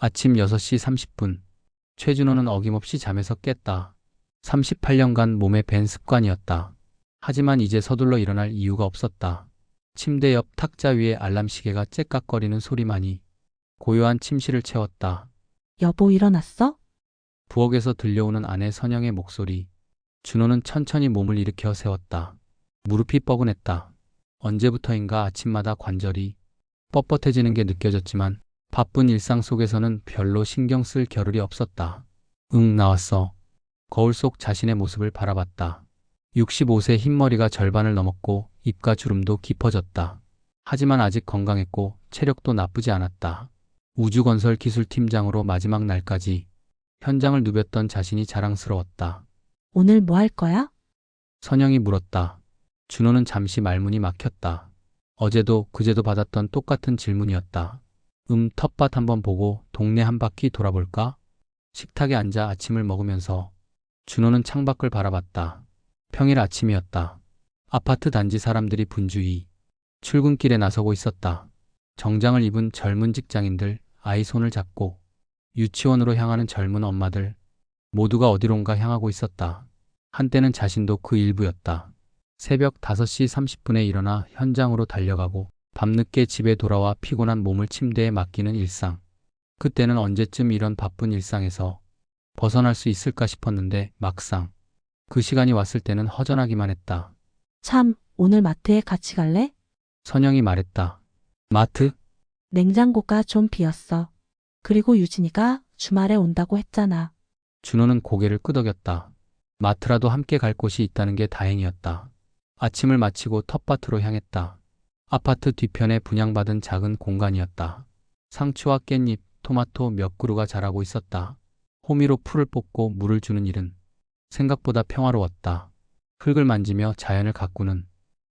아침 6시 30분. 최준호는 어김없이 잠에서 깼다. 38년간 몸에 밴 습관이었다. 하지만 이제 서둘러 일어날 이유가 없었다. 침대 옆 탁자 위에 알람 시계가 째깍거리는 소리만이 고요한 침실을 채웠다. 여보 일어났어? 부엌에서 들려오는 아내 선영의 목소리. 준호는 천천히 몸을 일으켜 세웠다. 무릎이 뻐근했다. 언제부터인가 아침마다 관절이 뻣뻣해지는 게 느껴졌지만 바쁜 일상 속에서는 별로 신경 쓸 겨를이 없었다. 응, 나왔어. 거울 속 자신의 모습을 바라봤다. 65세 흰머리가 절반을 넘었고 입가 주름도 깊어졌다. 하지만 아직 건강했고 체력도 나쁘지 않았다. 우주건설 기술팀장으로 마지막 날까지 현장을 누볐던 자신이 자랑스러웠다. 오늘 뭐 할 거야? 선영이 물었다. 준호는 잠시 말문이 막혔다. 어제도 그제도 받았던 똑같은 질문이었다. 텃밭 한번 보고 동네 한 바퀴 돌아볼까? 식탁에 앉아 아침을 먹으면서 준호는 창밖을 바라봤다. 평일 아침이었다. 아파트 단지 사람들이 분주히 출근길에 나서고 있었다. 정장을 입은 젊은 직장인들, 아이 손을 잡고 유치원으로 향하는 젊은 엄마들, 모두가 어디론가 향하고 있었다. 한때는 자신도 그 일부였다. 새벽 5시 30분에 일어나 현장으로 달려가고 밤늦게 집에 돌아와 피곤한 몸을 침대에 맡기는 일상. 그때는 언제쯤 이런 바쁜 일상에서 벗어날 수 있을까 싶었는데 막상 그 시간이 왔을 때는 허전하기만 했다. 참, 오늘 마트에 같이 갈래? 선영이 말했다. 마트? 냉장고가 좀 비었어. 그리고 유진이가 주말에 온다고 했잖아. 준호는 고개를 끄덕였다. 마트라도 함께 갈 곳이 있다는 게 다행이었다. 아침을 마치고 텃밭으로 향했다. 아파트 뒤편에 분양받은 작은 공간이었다. 상추와 깻잎, 토마토 몇 그루가 자라고 있었다. 호미로 풀을 뽑고 물을 주는 일은 생각보다 평화로웠다. 흙을 만지며 자연을 가꾸는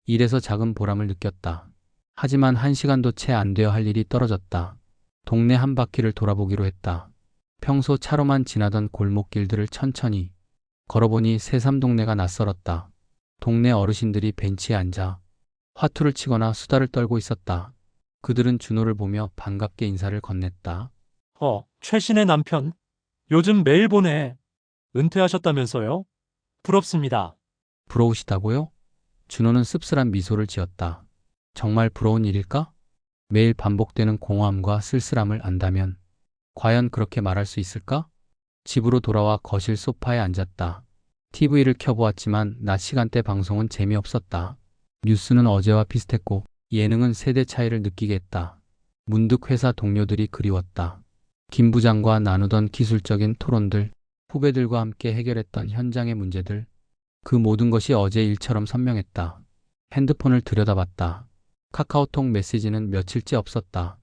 일에서 작은 보람을 느꼈다. 하지만 1시간도 채 안 되어 할 일이 떨어졌다. 동네 한 바퀴를 돌아보기로 했다. 평소 차로만 지나던 골목길들을 천천히 걸어보니 새삼동네가 낯설었다. 동네 어르신들이 벤치에 앉아 화투를 치거나 수다를 떨고 있었다. 그들은 준호를 보며 반갑게 인사를 건넸다. 최신의 남편. 요즘 매일 보내. 은퇴하셨다면서요? 부럽습니다. 부러우시다고요? 준호는 씁쓸한 미소를 지었다. 정말 부러운 일일까? 매일 반복되는 공허함과 쓸쓸함을 안다면 과연 그렇게 말할 수 있을까? 집으로 돌아와 거실 소파에 앉았다. TV를 켜보았지만 낮 시간대 방송은 재미없었다. 뉴스는 어제와 비슷했고 예능은 세대 차이를 느끼게 했다. 문득 회사 동료들이 그리웠다. 김 부장과 나누던 기술적인 토론들, 후배들과 함께 해결했던 현장의 문제들, 그 모든 것이 어제 일처럼 선명했다. 핸드폰을 들여다봤다. 카카오톡 메시지는 며칠째 없었다.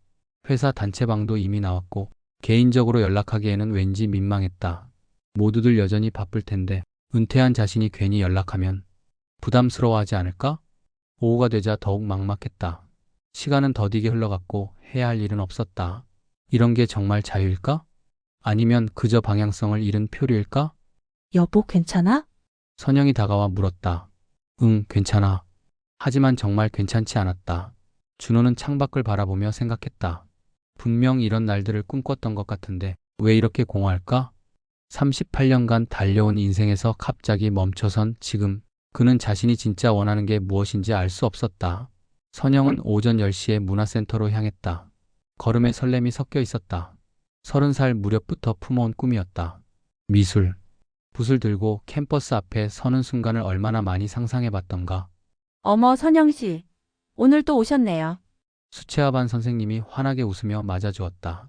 회사 단체방도 이미 나왔고 개인적으로 연락하기에는 왠지 민망했다. 모두들 여전히 바쁠 텐데 은퇴한 자신이 괜히 연락하면 부담스러워하지 않을까? 오후가 되자 더욱 막막했다. 시간은 더디게 흘러갔고 해야 할 일은 없었다. 이런 게 정말 자유일까? 아니면 그저 방향성을 잃은 표류일까? 여보 괜찮아? 선영이 다가와 물었다. 응, 괜찮아. 하지만 정말 괜찮지 않았다. 준호는 창밖을 바라보며 생각했다. 분명 이런 날들을 꿈꿨던 것 같은데 왜 이렇게 공허할까? 38년간 달려온 인생에서 갑자기 멈춰선 지금 그는 자신이 진짜 원하는 게 무엇인지 알 수 없었다. 선영은 오전 10시에 문화센터로 향했다. 걸음에 설렘이 섞여 있었다. 30살 무렵부터 품어온 꿈이었다. 미술. 붓을 들고 캠퍼스 앞에 서는 순간을 얼마나 많이 상상해봤던가. 어머, 선영 씨. 오늘 또 오셨네요. 수채화반 선생님이 환하게 웃으며 맞아주었다.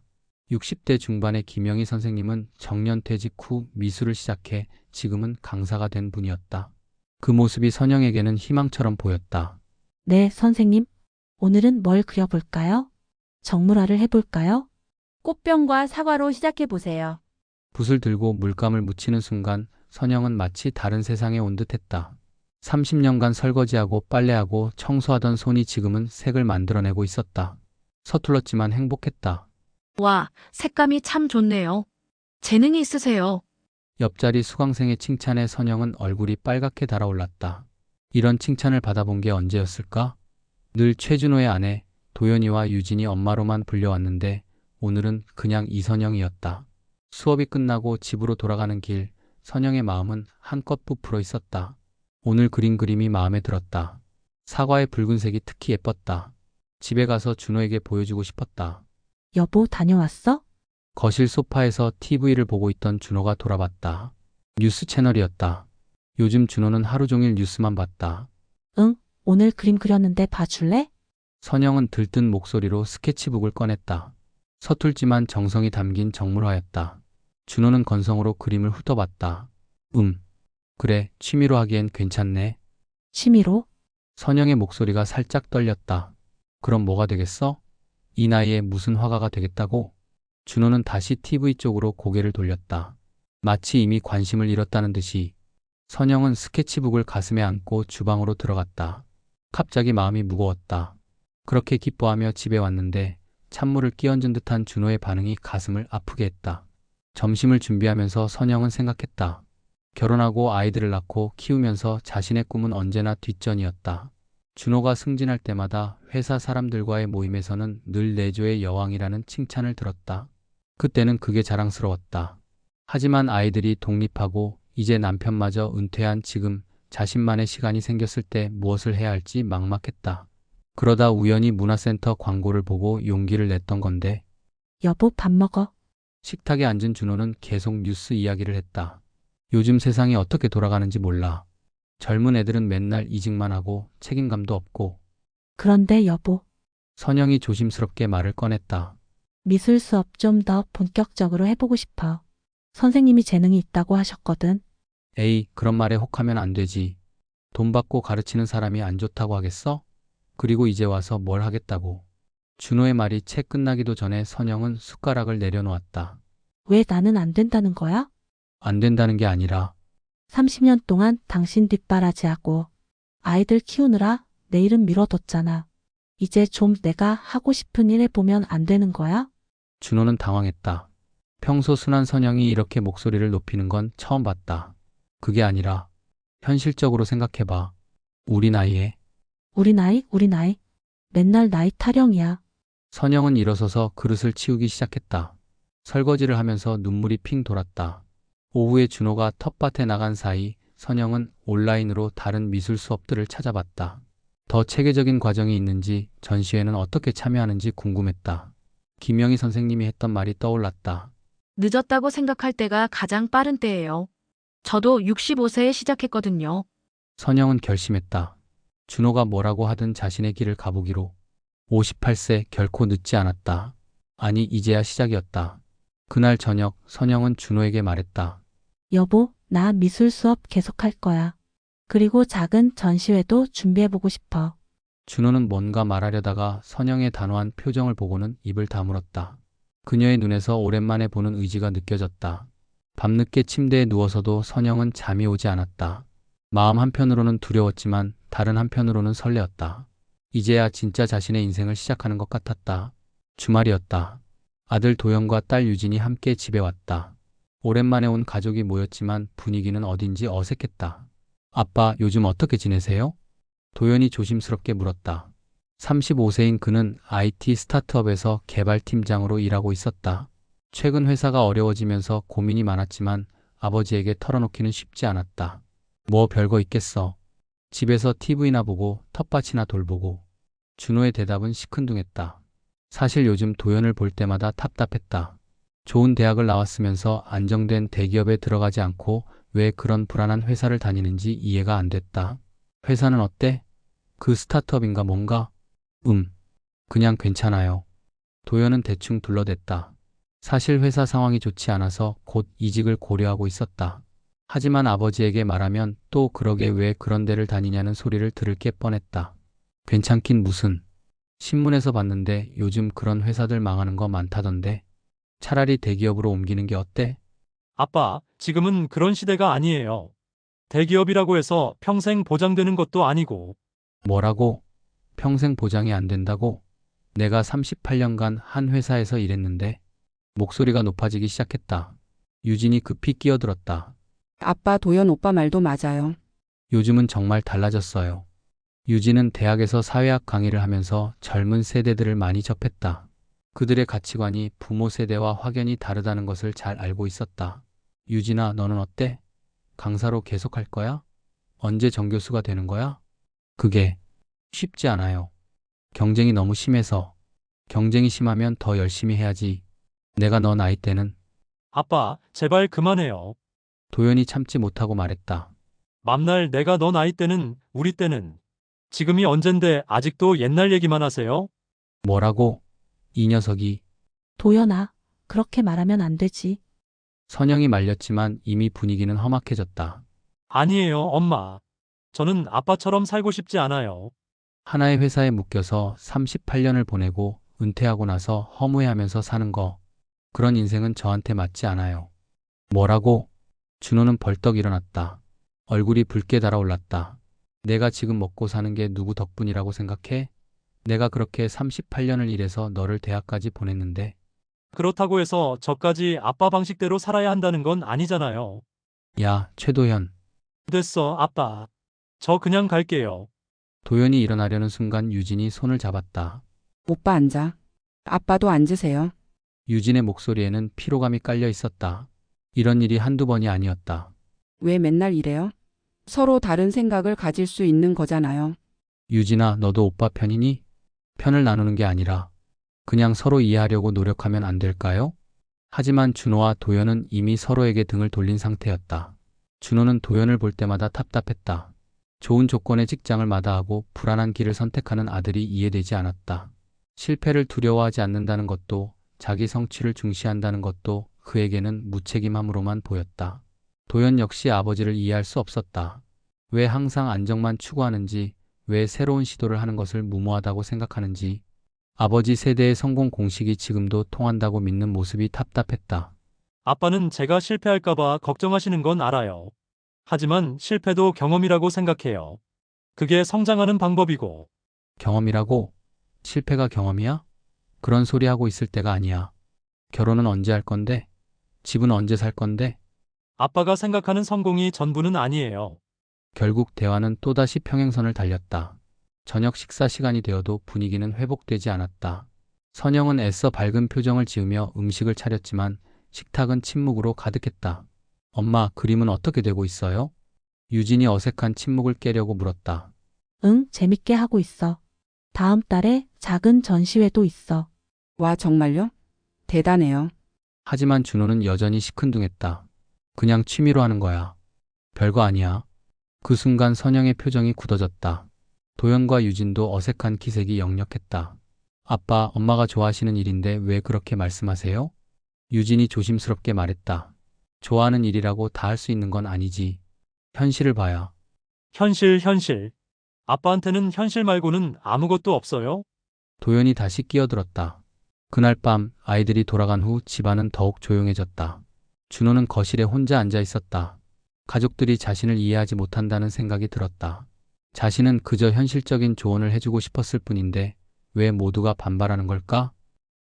60대 중반의 김영희 선생님은 정년퇴직 후 미술을 시작해 지금은 강사가 된 분이었다. 그 모습이 선영에게는 희망처럼 보였다. 네, 선생님. 오늘은 뭘 그려볼까요? 정물화를 해볼까요? 꽃병과 사과로 시작해 보세요. 붓을 들고 물감을 묻히는 순간 선영은 마치 다른 세상에 온 듯했다. 30년간 설거지하고 빨래하고 청소하던 손이 지금은 색을 만들어내고 있었다. 서툴렀지만 행복했다. 와, 색감이 참 좋네요. 재능이 있으세요. 옆자리 수강생의 칭찬에 선영은 얼굴이 빨갛게 달아올랐다. 이런 칭찬을 받아본 게 언제였을까? 늘 최준호의 아내 도연이와 유진이 엄마로만 불려왔는데 오늘은 그냥 이선영이었다. 수업이 끝나고 집으로 돌아가는 길, 선영의 마음은 한껏 부풀어 있었다. 오늘 그린 그림이 마음에 들었다. 사과의 붉은색이 특히 예뻤다. 집에 가서 준호에게 보여주고 싶었다. 여보, 다녀왔어? 거실 소파에서 TV를 보고 있던 준호가 돌아봤다. 뉴스 채널이었다. 요즘 준호는 하루 종일 뉴스만 봤다. 응, 오늘 그림 그렸는데 봐줄래? 선영은 들뜬 목소리로 스케치북을 꺼냈다. 서툴지만 정성이 담긴 정물화였다. 준호는 건성으로 그림을 훑어봤다. 그래, 취미로 하기엔 괜찮네. 취미로? 선영의 목소리가 살짝 떨렸다. 그럼 뭐가 되겠어? 이 나이에 무슨 화가가 되겠다고? 준호는 다시 TV 쪽으로 고개를 돌렸다. 마치 이미 관심을 잃었다는 듯이. 선영은 스케치북을 가슴에 안고 주방으로 들어갔다. 갑자기 마음이 무거웠다. 그렇게 기뻐하며 집에 왔는데 찬물을 끼얹은 듯한 준호의 반응이 가슴을 아프게 했다. 점심을 준비하면서 선영은 생각했다. 결혼하고 아이들을 낳고 키우면서 자신의 꿈은 언제나 뒷전이었다. 준호가 승진할 때마다 회사 사람들과의 모임에서는 늘 내조의 여왕이라는 칭찬을 들었다. 그때는 그게 자랑스러웠다. 하지만 아이들이 독립하고 이제 남편마저 은퇴한 지금 자신만의 시간이 생겼을 때 무엇을 해야 할지 막막했다. 그러다 우연히 문화센터 광고를 보고 용기를 냈던 건데 여보, 밥 먹어. 식탁에 앉은 준호는 계속 뉴스 이야기를 했다. 요즘 세상이 어떻게 돌아가는지 몰라. 젊은 애들은 맨날 이직만 하고 책임감도 없고. 그런데 여보, 선영이 조심스럽게 말을 꺼냈다. 미술 수업 좀 더 본격적으로 해보고 싶어. 선생님이 재능이 있다고 하셨거든. 에이, 그런 말에 혹하면 안 되지. 돈 받고 가르치는 사람이 안 좋다고 하겠어? 그리고 이제 와서 뭘 하겠다고. 준호의 말이 채 끝나기도 전에 선영은 숟가락을 내려놓았다. 왜 나는 안 된다는 거야? 안 된다는 게 아니라 30년 동안 당신 뒷바라지하고 아이들 키우느라 내 일은 미뤄뒀잖아. 이제 좀 내가 하고 싶은 일 해보면 안 되는 거야? 준호는 당황했다. 평소 순한 선영이 이렇게 목소리를 높이는 건 처음 봤다. 그게 아니라 현실적으로 생각해봐. 우리 나이에. 우리 나이? 맨날 나이 타령이야. 선영은 일어서서 그릇을 치우기 시작했다. 설거지를 하면서 눈물이 핑 돌았다. 오후에 준호가 텃밭에 나간 사이 선영은 온라인으로 다른 미술 수업들을 찾아봤다. 더 체계적인 과정이 있는지 전시회는 어떻게 참여하는지 궁금했다. 김영희 선생님이 했던 말이 떠올랐다. 늦었다고 생각할 때가 가장 빠른 때예요. 저도 65세에 시작했거든요. 선영은 결심했다. 준호가 뭐라고 하든 자신의 길을 가보기로. 58세 결코 늦지 않았다. 아니, 이제야 시작이었다. 그날 저녁 선영은 준호에게 말했다. 여보, 나 미술 수업 계속할 거야. 그리고 작은 전시회도 준비해보고 싶어. 준호는 뭔가 말하려다가 선영의 단호한 표정을 보고는 입을 다물었다. 그녀의 눈에서 오랜만에 보는 의지가 느껴졌다. 밤늦게 침대에 누워서도 선영은 잠이 오지 않았다. 마음 한편으로는 두려웠지만 다른 한편으로는 설레었다. 이제야 진짜 자신의 인생을 시작하는 것 같았다. 주말이었다. 아들 도영과 딸 유진이 함께 집에 왔다. 오랜만에 온 가족이 모였지만 분위기는 어딘지 어색했다. 아빠, 요즘 어떻게 지내세요? 도연이 조심스럽게 물었다. 35세인 그는 IT 스타트업에서 개발팀장으로 일하고 있었다. 최근 회사가 어려워지면서 고민이 많았지만 아버지에게 털어놓기는 쉽지 않았다. 뭐 별거 있겠어. 집에서 TV나 보고 텃밭이나 돌보고. 준호의 대답은 시큰둥했다. 사실 요즘 도연을 볼 때마다 답답했다. 좋은 대학을 나왔으면서 안정된 대기업에 들어가지 않고 왜 그런 불안한 회사를 다니는지 이해가 안 됐다. 회사는 어때? 그 스타트업인가 뭔가? 그냥 괜찮아요. 도연은 대충 둘러댔다. 사실 회사 상황이 좋지 않아서 곧 이직을 고려하고 있었다. 하지만 아버지에게 말하면 또 그러게 왜 그런 데를 다니냐는 소리를 들을 게 뻔했다. 괜찮긴 무슨. 신문에서 봤는데 요즘 그런 회사들 망하는 거 많다던데. 차라리 대기업으로 옮기는 게 어때? 아빠, 지금은 그런 시대가 아니에요. 대기업이라고 해서 평생 보장되는 것도 아니고. 뭐라고? 평생 보장이 안 된다고? 내가 38년간 한 회사에서 일했는데. 목소리가 높아지기 시작했다. 유진이 급히 끼어들었다. 아빠, 도연 오빠 말도 맞아요. 요즘은 정말 달라졌어요. 유진은 대학에서 사회학 강의를 하면서 젊은 세대들을 많이 접했다. 그들의 가치관이 부모 세대와 확연히 다르다는 것을 잘 알고 있었다. 유진아, 너는 어때? 강사로 계속할 거야? 언제 정교수가 되는 거야? 그게 쉽지 않아요. 경쟁이 너무 심해서. 경쟁이 심하면 더 열심히 해야지. 내가 너 나이 때는. 아빠, 제발 그만해요. 도연이 참지 못하고 말했다. 맘날 내가 너 나이 때는, 우리 때는. 지금이 언젠데 아직도 옛날 얘기만 하세요? 뭐라고? 이 녀석이. 도연아, 그렇게 말하면 안 되지. 선영이 말렸지만 이미 분위기는 험악해졌다. 아니에요, 엄마. 저는 아빠처럼 살고 싶지 않아요. 하나의 회사에 묶여서 38년을 보내고 은퇴하고 나서 허무해하면서 사는 거. 그런 인생은 저한테 맞지 않아요. 뭐라고? 준호는 벌떡 일어났다. 얼굴이 붉게 달아올랐다. 내가 지금 먹고 사는 게 누구 덕분이라고 생각해? 내가 그렇게 38년을 일해서 너를 대학까지 보냈는데. 그렇다고 해서 저까지 아빠 방식대로 살아야 한다는 건 아니잖아요. 야, 최도현. 됐어, 아빠. 저 그냥 갈게요. 도연이 일어나려는 순간 유진이 손을 잡았다. 오빠 앉아. 아빠도 앉으세요. 유진의 목소리에는 피로감이 깔려 있었다. 이런 일이 한두 번이 아니었다. 왜 맨날 이래요? 서로 다른 생각을 가질 수 있는 거잖아요. 유진아, 너도 오빠 편이니? 편을 나누는 게 아니라 그냥 서로 이해하려고 노력하면 안 될까요? 하지만 준호와 도연은 이미 서로에게 등을 돌린 상태였다. 준호는 도연을 볼 때마다 답답했다. 좋은 조건의 직장을 마다하고 불안한 길을 선택하는 아들이 이해되지 않았다. 실패를 두려워하지 않는다는 것도, 자기 성취를 중시한다는 것도 그에게는 무책임함으로만 보였다. 도연 역시 아버지를 이해할 수 없었다. 왜 항상 안정만 추구하는지, 왜 새로운 시도를 하는 것을 무모하다고 생각하는지. 아버지 세대의 성공 공식이 지금도 통한다고 믿는 모습이 답답했다. 아빠는 제가 실패할까봐 걱정하시는 건 알아요. 하지만 실패도 경험이라고 생각해요. 그게 성장하는 방법이고. 경험이라고? 실패가 경험이야? 그런 소리 하고 있을 때가 아니야. 결혼은 언제 할 건데? 집은 언제 살 건데? 아빠가 생각하는 성공이 전부는 아니에요. 결국 대화는 또다시 평행선을 달렸다. 저녁 식사 시간이 되어도 분위기는 회복되지 않았다. 선영은 애써 밝은 표정을 지으며 음식을 차렸지만 식탁은 침묵으로 가득했다. 엄마, 그림은 어떻게 되고 있어요? 유진이 어색한 침묵을 깨려고 물었다. 응, 재밌게 하고 있어. 다음 달에 작은 전시회도 있어. 와, 정말요? 대단해요. 하지만 준호는 여전히 시큰둥했다. 그냥 취미로 하는 거야. 별거 아니야. 그 순간 선영의 표정이 굳어졌다. 도연과 유진도 어색한 기색이 역력했다. 아빠, 엄마가 좋아하시는 일인데 왜 그렇게 말씀하세요? 유진이 조심스럽게 말했다. 좋아하는 일이라고 다 할 수 있는 건 아니지. 현실을 봐야. 현실. 아빠한테는 현실 말고는 아무것도 없어요? 도연이 다시 끼어들었다. 그날 밤 아이들이 돌아간 후 집안은 더욱 조용해졌다. 준호는 거실에 혼자 앉아 있었다. 가족들이 자신을 이해하지 못한다는 생각이 들었다. 자신은 그저 현실적인 조언을 해주고 싶었을 뿐인데 왜 모두가 반발하는 걸까?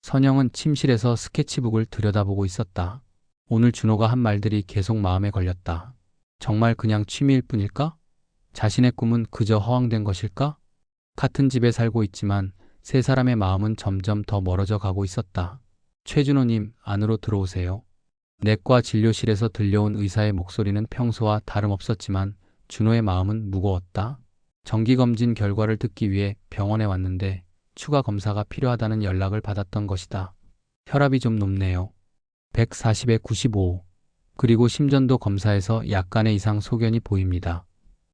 선영은 침실에서 스케치북을 들여다보고 있었다. 오늘 준호가 한 말들이 계속 마음에 걸렸다. 정말 그냥 취미일 뿐일까? 자신의 꿈은 그저 허황된 것일까? 같은 집에 살고 있지만 세 사람의 마음은 점점 더 멀어져 가고 있었다. 최준호님, 안으로 들어오세요. 내과 진료실에서 들려온 의사의 목소리는 평소와 다름없었지만 준호의 마음은 무거웠다. 정기검진 결과를 듣기 위해 병원에 왔는데 추가 검사가 필요하다는 연락을 받았던 것이다. 혈압이 좀 높네요. 140에 95. 그리고 심전도 검사에서 약간의 이상 소견이 보입니다.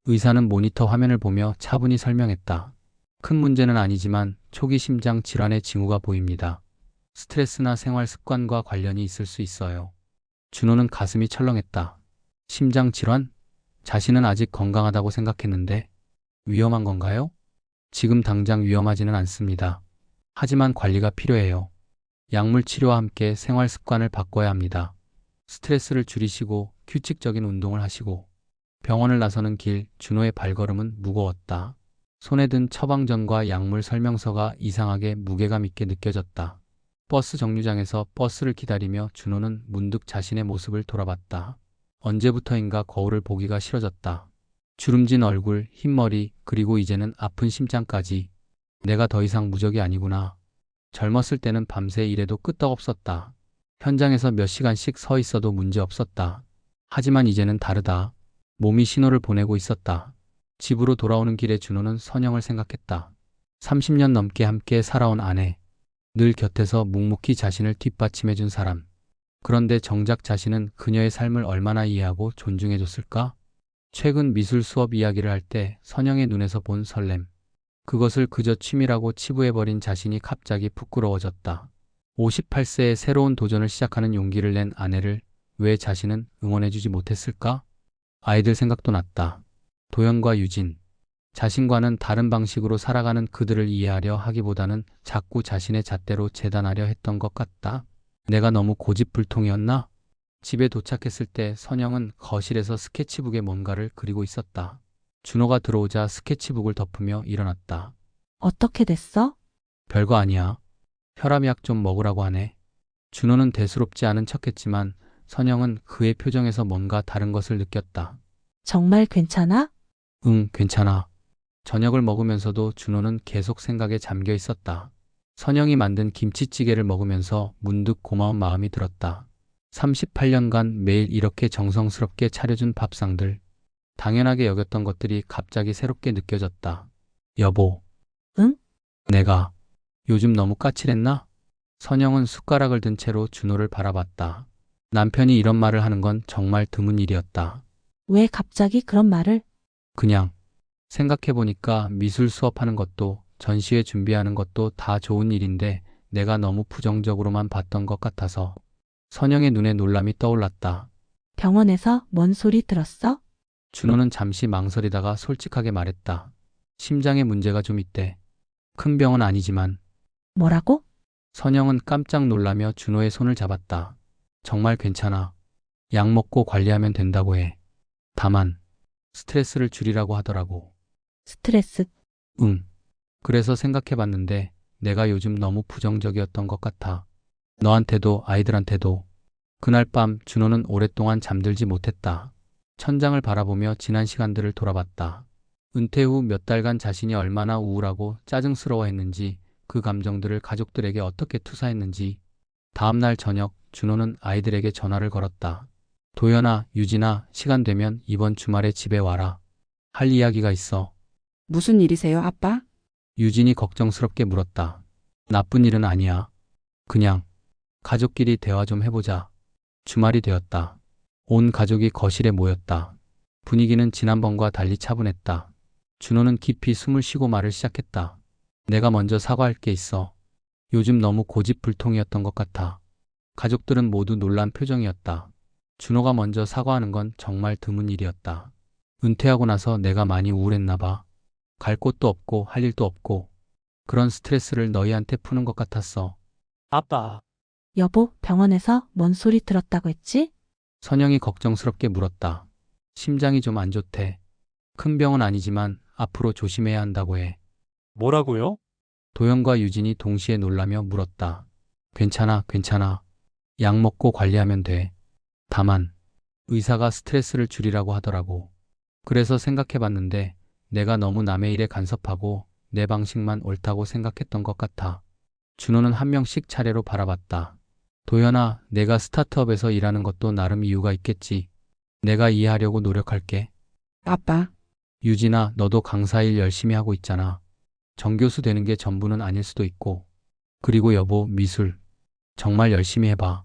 의사는 모니터 화면을 보며 차분히 설명했다. 큰 문제는 아니지만 초기 심장 질환의 징후가 보입니다. 스트레스나 생활 습관과 관련이 있을 수 있어요. 준호는 가슴이 철렁했다. 심장 질환? 자신은 아직 건강하다고 생각했는데 위험한 건가요? 지금 당장 위험하지는 않습니다. 하지만 관리가 필요해요. 약물 치료와 함께 생활 습관을 바꿔야 합니다. 스트레스를 줄이시고 규칙적인 운동을 하시고. 병원을 나서는 길, 준호의 발걸음은 무거웠다. 손에 든 처방전과 약물 설명서가 이상하게 무게감 있게 느껴졌다. 버스 정류장에서 버스를 기다리며 준호는 문득 자신의 모습을 돌아봤다. 언제부터인가 거울을 보기가 싫어졌다. 주름진 얼굴, 흰머리, 그리고 이제는 아픈 심장까지. 내가 더 이상 무적이 아니구나. 젊었을 때는 밤새 일해도 끄떡없었다. 현장에서 몇 시간씩 서 있어도 문제 없었다. 하지만 이제는 다르다. 몸이 신호를 보내고 있었다. 집으로 돌아오는 길에 준호는 선영을 생각했다. 30년 넘게 함께 살아온 아내. 늘 곁에서 묵묵히 자신을 뒷받침해준 사람. 그런데 정작 자신은 그녀의 삶을 얼마나 이해하고 존중해줬을까? 최근 미술 수업 이야기를 할 때 선영의 눈에서 본 설렘. 그것을 그저 취미라고 치부해버린 자신이 갑자기 부끄러워졌다. 58세에 새로운 도전을 시작하는 용기를 낸 아내를 왜 자신은 응원해주지 못했을까? 아이들 생각도 났다. 도연과 유진. 자신과는 다른 방식으로 살아가는 그들을 이해하려 하기보다는 자꾸 자신의 잣대로 재단하려 했던 것 같다. 내가 너무 고집불통이었나? 집에 도착했을 때 선영은 거실에서 스케치북에 뭔가를 그리고 있었다. 준호가 들어오자 스케치북을 덮으며 일어났다. 어떻게 됐어? 별거 아니야. 혈압약 좀 먹으라고 하네. 준호는 대수롭지 않은 척했지만 선영은 그의 표정에서 뭔가 다른 것을 느꼈다. 정말 괜찮아? 응, 괜찮아. 저녁을 먹으면서도 준호는 계속 생각에 잠겨 있었다. 선영이 만든 김치찌개를 먹으면서 문득 고마운 마음이 들었다. 38년간 매일 이렇게 정성스럽게 차려준 밥상들. 당연하게 여겼던 것들이 갑자기 새롭게 느껴졌다. 여보. 응? 내가 요즘 너무 까칠했나? 선영은 숟가락을 든 채로 준호를 바라봤다. 남편이 이런 말을 하는 건 정말 드문 일이었다. 왜 갑자기 그런 말을? 그냥 생각해보니까 미술 수업하는 것도 전시회 준비하는 것도 다 좋은 일인데 내가 너무 부정적으로만 봤던 것 같아서. 선영의 눈에 놀람이 떠올랐다. 병원에서 뭔 소리 들었어? 준호는 잠시 망설이다가 솔직하게 말했다. 심장에 문제가 좀 있대. 큰 병은 아니지만. 뭐라고? 선영은 깜짝 놀라며 준호의 손을 잡았다. 정말 괜찮아. 약 먹고 관리하면 된다고 해. 다만 스트레스를 줄이라고 하더라고. 스트레스. 응. 그래서 생각해봤는데 내가 요즘 너무 부정적이었던 것 같아. 너한테도 아이들한테도. 그날 밤 준호는 오랫동안 잠들지 못했다. 천장을 바라보며 지난 시간들을 돌아봤다. 은퇴 후 몇 달간 자신이 얼마나 우울하고 짜증스러워했는지, 그 감정들을 가족들에게 어떻게 투사했는지. 다음날 저녁 준호는 아이들에게 전화를 걸었다. 도연아, 유진아, 시간 되면 이번 주말에 집에 와라. 할 이야기가 있어. 무슨 일이세요, 아빠? 유진이 걱정스럽게 물었다. 나쁜 일은 아니야. 그냥 가족끼리 대화 좀 해보자. 주말이 되었다. 온 가족이 거실에 모였다. 분위기는 지난번과 달리 차분했다. 준호는 깊이 숨을 쉬고 말을 시작했다. 내가 먼저 사과할 게 있어. 요즘 너무 고집불통이었던 것 같아. 가족들은 모두 놀란 표정이었다. 준호가 먼저 사과하는 건 정말 드문 일이었다. 은퇴하고 나서 내가 많이 우울했나 봐. 갈 곳도 없고 할 일도 없고 그런 스트레스를 너희한테 푸는 것 같았어. 아빠, 여보, 병원에서 뭔 소리 들었다고 했지? 선영이 걱정스럽게 물었다. 심장이 좀 안 좋대. 큰 병은 아니지만 앞으로 조심해야 한다고 해. 뭐라고요? 도연과 유진이 동시에 놀라며 물었다. 괜찮아, 괜찮아. 약 먹고 관리하면 돼. 다만 의사가 스트레스를 줄이라고 하더라고. 그래서 생각해봤는데 내가 너무 남의 일에 간섭하고 내 방식만 옳다고 생각했던 것 같아. 준호는 한 명씩 차례로 바라봤다. 도연아, 내가 스타트업에서 일하는 것도 나름 이유가 있겠지. 내가 이해하려고 노력할게. 아빠, 유진아, 너도 강사 일 열심히 하고 있잖아. 정교수 되는 게 전부는 아닐 수도 있고. 그리고 여보, 미술. 정말 열심히 해봐.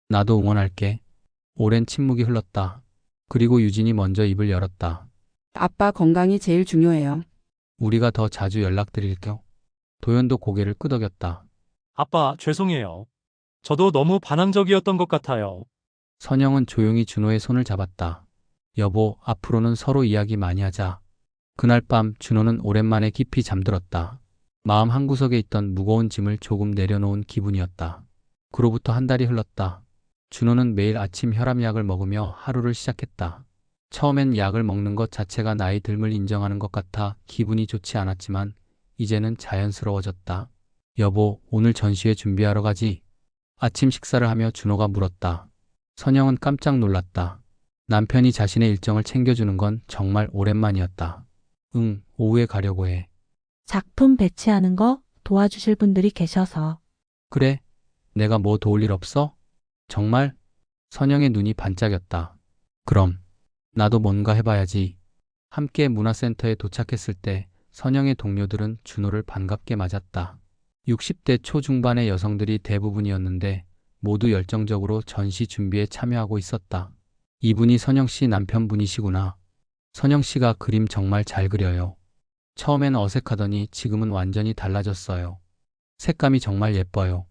나도 응원할게. 오랜 침묵이 흘렀다. 그리고 유진이 먼저 입을 열었다. 아빠 건강이 제일 중요해요. 우리가 더 자주 연락드릴게요. 도연도 고개를 끄덕였다. 아빠, 죄송해요. 저도 너무 반항적이었던 것 같아요. 선영은 조용히 준호의 손을 잡았다. 여보, 앞으로는 서로 이야기 많이 하자. 그날 밤 준호는 오랜만에 깊이 잠들었다. 마음 한구석에 있던 무거운 짐을 조금 내려놓은 기분이었다. 그로부터 한 달이 흘렀다. 준호는 매일 아침 혈압약을 먹으며 하루를 시작했다. 처음엔 약을 먹는 것 자체가 나이 듦을 인정하는 것 같아 기분이 좋지 않았지만 이제는 자연스러워졌다. 여보, 오늘 전시회 준비하러 가지? 아침 식사를 하며 준호가 물었다. 선영은 깜짝 놀랐다. 남편이 자신의 일정을 챙겨주는 건 정말 오랜만이었다. 응, 오후에 가려고 해. 작품 배치하는 거 도와주실 분들이 계셔서. 그래? 내가 뭐 도울 일 없어? 정말? 선영의 눈이 반짝였다. 그럼 나도 뭔가 해봐야지. 함께 문화센터에 도착했을 때 선영의 동료들은 준호를 반갑게 맞았다. 60대 초중반의 여성들이 대부분이었는데 모두 열정적으로 전시 준비에 참여하고 있었다. 이분이 선영 씨 남편분이시구나. 선영 씨가 그림 정말 잘 그려요. 처음엔 어색하더니 지금은 완전히 달라졌어요. 색감이 정말 예뻐요.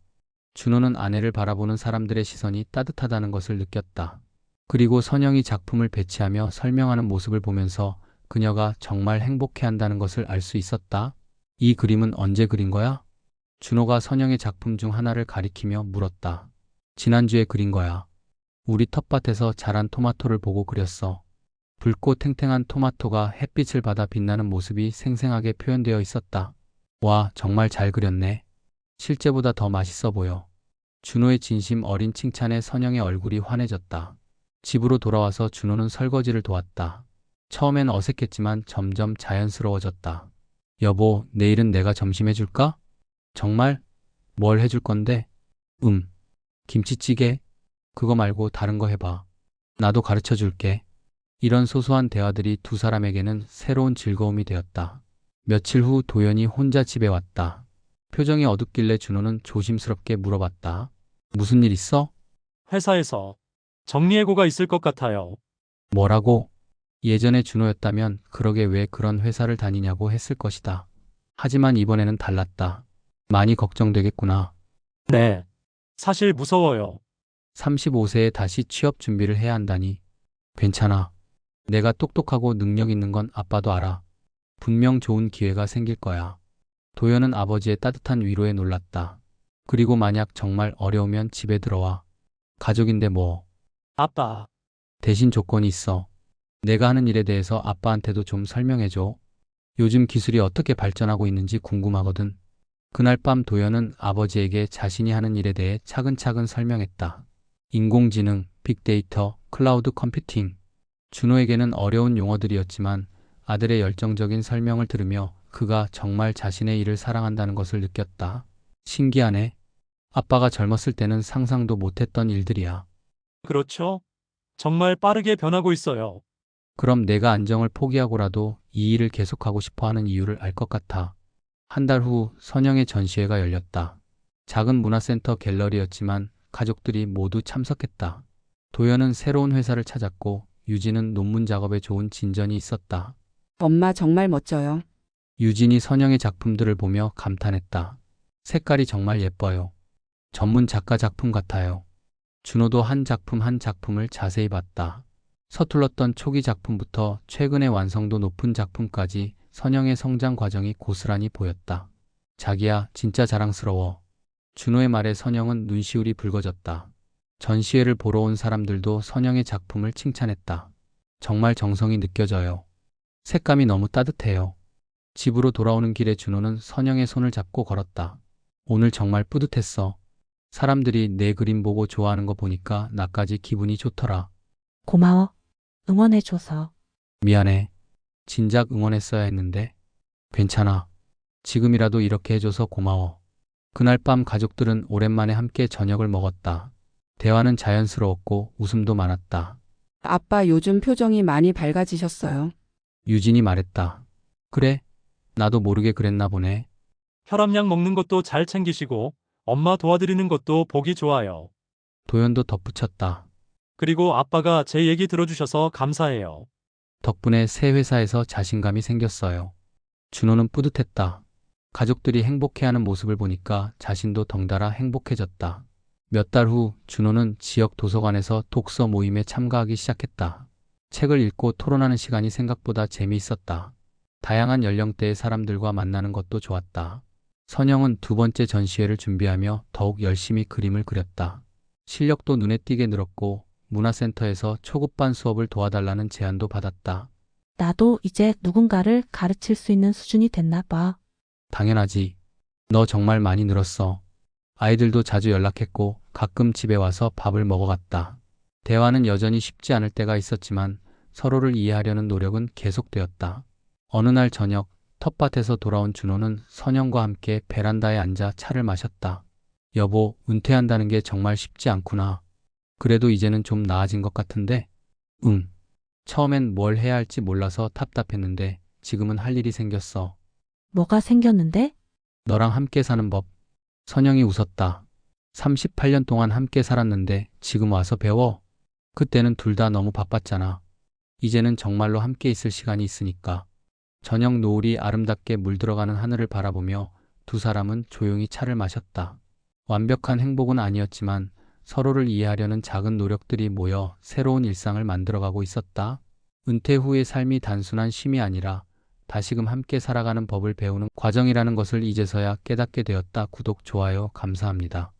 준호는 아내를 바라보는 사람들의 시선이 따뜻하다는 것을 느꼈다. 그리고 선영이 작품을 배치하며 설명하는 모습을 보면서 그녀가 정말 행복해한다는 것을 알 수 있었다. 이 그림은 언제 그린 거야? 준호가 선영의 작품 중 하나를 가리키며 물었다. 지난주에 그린 거야. 우리 텃밭에서 자란 토마토를 보고 그렸어. 붉고 탱탱한 토마토가 햇빛을 받아 빛나는 모습이 생생하게 표현되어 있었다. 와, 정말 잘 그렸네. 실제보다 더 맛있어 보여. 준호의 진심 어린 칭찬에 선영의 얼굴이 환해졌다. 집으로 돌아와서 준호는 설거지를 도왔다. 처음엔 어색했지만 점점 자연스러워졌다. 여보, 내일은 내가 점심 해줄까? 정말? 뭘 해줄 건데? 김치찌개? 그거 말고 다른 거 해봐. 나도 가르쳐 줄게. 이런 소소한 대화들이 두 사람에게는 새로운 즐거움이 되었다. 며칠 후 도연이 혼자 집에 왔다. 표정이 어둡길래 준호는 조심스럽게 물어봤다. 무슨 일 있어? 회사에서 정리해고가 있을 것 같아요. 뭐라고? 예전에 준호였다면 그러게 왜 그런 회사를 다니냐고 했을 것이다. 하지만 이번에는 달랐다. 많이 걱정되겠구나. 네. 사실 무서워요. 35세에 다시 취업 준비를 해야 한다니. 괜찮아. 내가 똑똑하고 능력 있는 건 아빠도 알아. 분명 좋은 기회가 생길 거야. 도연은 아버지의 따뜻한 위로에 놀랐다. 그리고 만약 정말 어려우면 집에 들어와. 가족인데 뭐. 아빠, 대신 조건이 있어. 내가 하는 일에 대해서 아빠한테도 좀 설명해줘. 요즘 기술이 어떻게 발전하고 있는지 궁금하거든. 그날 밤 도연은 아버지에게 자신이 하는 일에 대해 차근차근 설명했다. 인공지능, 빅데이터, 클라우드 컴퓨팅. 준호에게는 어려운 용어들이었지만 아들의 열정적인 설명을 들으며 그가 정말 자신의 일을 사랑한다는 것을 느꼈다. 신기하네. 아빠가 젊었을 때는 상상도 못했던 일들이야. 그렇죠? 정말 빠르게 변하고 있어요. 그럼 내가 안정을 포기하고라도 이 일을 계속하고 싶어 하는 이유를 알 것 같아. 한 달 후 선영의 전시회가 열렸다. 작은 문화센터 갤러리였지만 가족들이 모두 참석했다. 도연은 새로운 회사를 찾았고 유진은 논문 작업에 좋은 진전이 있었다. 엄마 정말 멋져요. 유진이 선영의 작품들을 보며 감탄했다. 색깔이 정말 예뻐요. 전문 작가 작품 같아요. 준호도 한 작품 한 작품을 자세히 봤다. 서툴렀던 초기 작품부터 최근의 완성도 높은 작품까지 선영의 성장 과정이 고스란히 보였다. 자기야, 진짜 자랑스러워. 준호의 말에 선영은 눈시울이 붉어졌다. 전시회를 보러 온 사람들도 선영의 작품을 칭찬했다. 정말 정성이 느껴져요. 색감이 너무 따뜻해요. 집으로 돌아오는 길에 준호는 선영의 손을 잡고 걸었다. 오늘 정말 뿌듯했어. 사람들이 내 그림 보고 좋아하는 거 보니까 나까지 기분이 좋더라. 고마워. 응원해줘서. 미안해. 진작 응원했어야 했는데. 괜찮아. 지금이라도 이렇게 해줘서 고마워. 그날 밤 가족들은 오랜만에 함께 저녁을 먹었다. 대화는 자연스러웠고 웃음도 많았다. 아빠 요즘 표정이 많이 밝아지셨어요. 유진이 말했다. 그래? 나도 모르게 그랬나 보네. 혈압약 먹는 것도 잘 챙기시고 엄마 도와드리는 것도 보기 좋아요. 도연도 덧붙였다. 그리고 아빠가 제 얘기 들어주셔서 감사해요. 덕분에 새 회사에서 자신감이 생겼어요. 준호는 뿌듯했다. 가족들이 행복해하는 모습을 보니까 자신도 덩달아 행복해졌다. 몇 달 후 준호는 지역 도서관에서 독서 모임에 참가하기 시작했다. 책을 읽고 토론하는 시간이 생각보다 재미있었다. 다양한 연령대의 사람들과 만나는 것도 좋았다. 선영은 두 번째 전시회를 준비하며 더욱 열심히 그림을 그렸다. 실력도 눈에 띄게 늘었고 문화센터에서 초급반 수업을 도와달라는 제안도 받았다. 나도 이제 누군가를 가르칠 수 있는 수준이 됐나 봐. 당연하지. 너 정말 많이 늘었어. 아이들도 자주 연락했고 가끔 집에 와서 밥을 먹어갔다. 대화는 여전히 쉽지 않을 때가 있었지만 서로를 이해하려는 노력은 계속되었다. 어느 날 저녁 텃밭에서 돌아온 준호는 선영과 함께 베란다에 앉아 차를 마셨다. 여보, 은퇴한다는 게 정말 쉽지 않구나. 그래도 이제는 좀 나아진 것 같은데? 응. 처음엔 뭘 해야 할지 몰라서 답답했는데 지금은 할 일이 생겼어. 뭐가 생겼는데? 너랑 함께 사는 법. 선영이 웃었다. 38년 동안 함께 살았는데 지금 와서 배워? 그때는 둘 다 너무 바빴잖아. 이제는 정말로 함께 있을 시간이 있으니까. 저녁 노을이 아름답게 물들어가는 하늘을 바라보며 두 사람은 조용히 차를 마셨다. 완벽한 행복은 아니었지만 서로를 이해하려는 작은 노력들이 모여 새로운 일상을 만들어가고 있었다. 은퇴 후의 삶이 단순한 쉼이 아니라 다시금 함께 살아가는 법을 배우는 과정이라는 것을 이제서야 깨닫게 되었다. 구독, 좋아요, 감사합니다.